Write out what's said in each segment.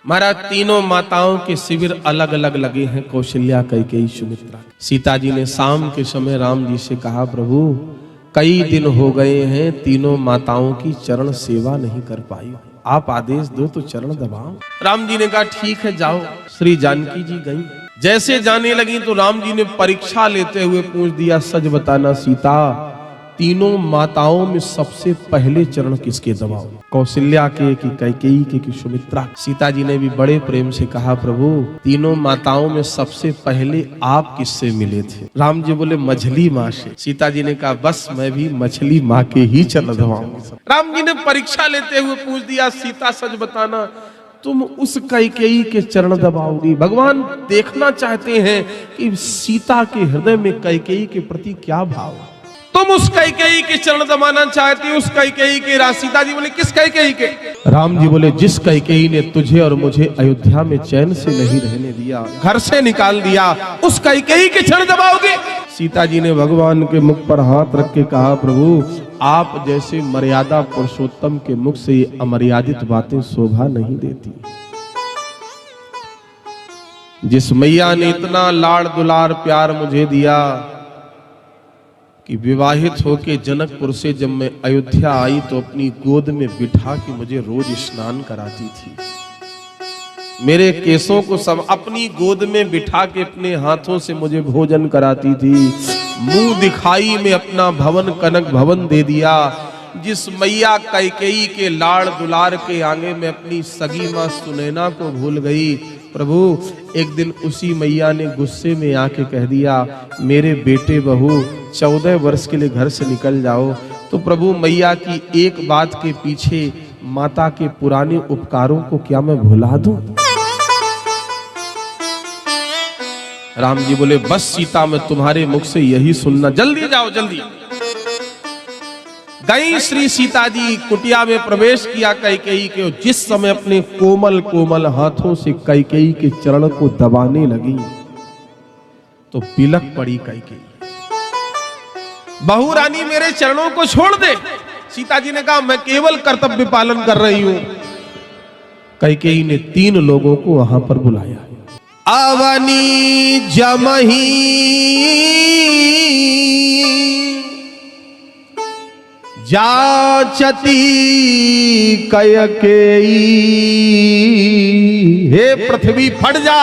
महाराज तीनों माताओं के शिविर अलग अलग लगे हैं, कौशल्या, कैकेयी, सुमित्रा। सीता जी ने शाम के समय राम जी से कहा, प्रभु कई दिन हो गए हैं तीनों माताओं की चरण सेवा नहीं कर पाई, आप आदेश दो तो चरण दबाओ। राम जी ने कहा ठीक है जाओ। श्री जानकी जी गई, जैसे जाने लगी तो राम जी ने परीक्षा लेते हुए पूछ दिया, सच बताना सीता, तीनों माताओं में सबसे पहले चरण किसके दबाओ? कौशल्या के कि कैकेयी के कि सुमित्रा? सीता जी ने भी बड़े प्रेम से कहा, प्रभु तीनों माताओं में सबसे पहले आप किससे मिले थे? राम जी बोले, मछली माँ से। सीता जी ने कहा, बस मैं भी मछली माँ के ही चरण दबाऊंगी। राम जी ने परीक्षा लेते हुए पूछ दिया, सीता सच बताना, तुम उस कैकेयी के चरण दबाओगी? भगवान देखना चाहते हैं कि सीता के हृदय में कैकेयी के प्रति क्या भाव है। तुम उस कैकेयी के चरण दबाना चाहती, उस कैकेयी के? सीता जी बोले, किस कैकेयी के? राम जी बोले, जिस कैकेयी ने तुझे और मुझे अयोध्या में चैन से नहीं रहने दिया, घर से निकाल दिया, उस कैकेयी के चरण दबाओगे? सीता जी ने भगवान के मुख पर हाथ रख के कहा, प्रभु आप जैसे मर्यादा पुरुषोत्तम के मुख से ये अमर्यादित बातें शोभा नहीं देती। जिस मैया ने इतना लाड़ दुलार प्यार मुझे दिया कि विवाहित होके जनकपुर से जब मैं अयोध्या आई तो अपनी गोद में बिठा के मुझे रोज स्नान कराती थी, मेरे केसों को सब अपनी गोद में बिठा के अपने हाथों से मुझे भोजन कराती थी, मुंह दिखाई में अपना भवन कनक भवन दे दिया। जिस मैया कैकेयी के लाड़ दुलार के आगे में अपनी सगी मां सुनैना को भूल गई, प्रभु एक दिन उसी मैया ने गुस्से में आके कह दिया, मेरे बेटे बहू 14 वर्ष के लिए घर से निकल जाओ। तो प्रभु मैया की एक बात के पीछे माता के पुराने उपकारों को क्या मैं भुला दूं? राम जी बोले, बस सीता मैं तुम्हारे मुख से यही सुनना, जल्दी जाओ जल्दी। गई श्री सीता जी कुटिया में प्रवेश किया कैकेयी के, जिस समय अपने कोमल कोमल हाथों से कैकेयी के चरण को दबाने लगी तो बिलक पड़ी कैकेयी, बहू रानी मेरे चरणों को छोड़ दे। सीता जी ने कहा, मैं केवल कर्तव्य पालन कर रही हूं। कैकेयी ने 3 लोगों को वहां पर बुलाया, अवनी जमही जाचती कैकेयी, हे पृथ्वी फट जा,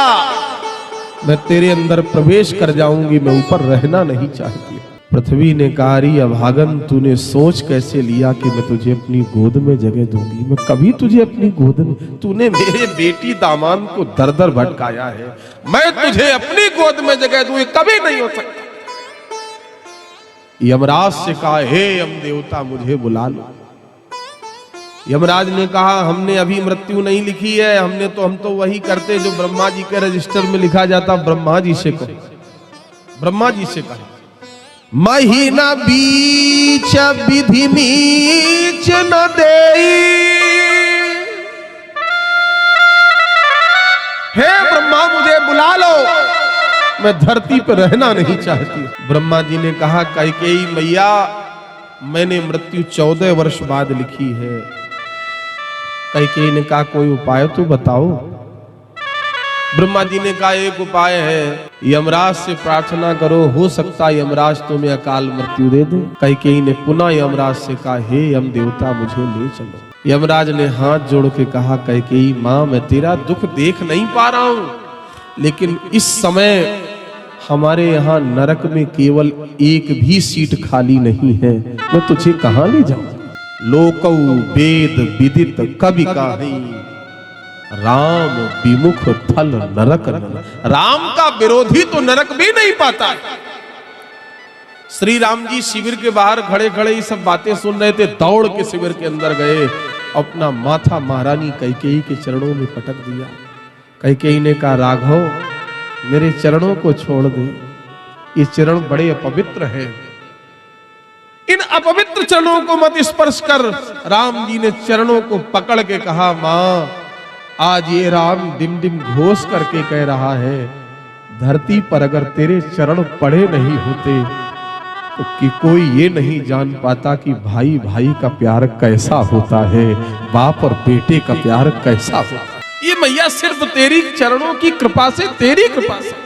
मैं तेरे अंदर प्रवेश कर जाऊंगी, मैं ऊपर रहना नहीं चाहती। पृथ्वी ने कहा, री अभागन तूने सोच कैसे लिया कि मैं तुझे अपनी गोद में जगह दूंगी? मैं कभी तुझे अपनी गोद में, तूने मेरे बेटी दामाद को दर दर भटकाया है, मैं तुझे अपनी गोद में जगह दूंगी, कभी नहीं हो सकता। यमराज से कहा, हे यम देवता मुझे बुला लो। यमराज ने कहा, हमने अभी मृत्यु नहीं लिखी है, हम तो वही करते जो ब्रह्मा जी के रजिस्टर में लिखा जाता। ब्रह्मा जी से कहो, ब्रह्मा जी से कहा, महीना बीच विधि नीच न देई, हे ब्रह्मा मुझे बुला लो, मैं धरती पर रहना नहीं चाहती। ब्रह्मा जी ने कहा, कैकेयी मैया मैंने मृत्यु 14 वर्ष बाद लिखी है। कैकेयी ने कहा, कोई उपाय तो बताओ। ब्रह्मा जी ने कहा, एक उपाय है, यमराज से प्रार्थना करो, हो सकता है यमराज तुम्हें अकाल मृत्यु दे दे। कैकेयी ने पुनः यमराज से कहा, हे यम देवता मुझे ले चलो। यमराज ने हाथ जोड़ के कहा, कैकेयी मां मैं तेरा दुख देख नहीं पा रहा हूं, लेकिन इस समय हमारे यहाँ नरक में केवल एक भी सीट खाली नहीं है, मैं तुझे कहां ले जाऊं? लोकौ वेद विदित कवि काहि, राम विमुख फल नरक नर। राम का विरोधी तो नरक भी नहीं पाता है। श्री राम जी शिविर के बाहर खड़े खड़े ये सब बातें सुन रहे थे, दौड़ के शिविर के अंदर गए, अपना माथा महारानी कैकेयी के चरणों में पटक दिया। कैकेयी ने कहा, राघव मेरे चरणों को छोड़ दे, ये चरण बड़े अपवित्र हैं, इन अपवित्र चरणों को मत स्पर्श कर। राम जी ने चरणों को पकड़ के कहा, मां आज ये राम डिम डिम घोष करके कह रहा है, धरती पर अगर तेरे चरण पड़े नहीं होते तो कि कोई ये नहीं जान पाता कि भाई भाई का प्यार कैसा होता है, बाप और बेटे का प्यार कैसा होता है। ये मैया सिर्फ तेरी चरणों की कृपा से, तेरी कृपा से।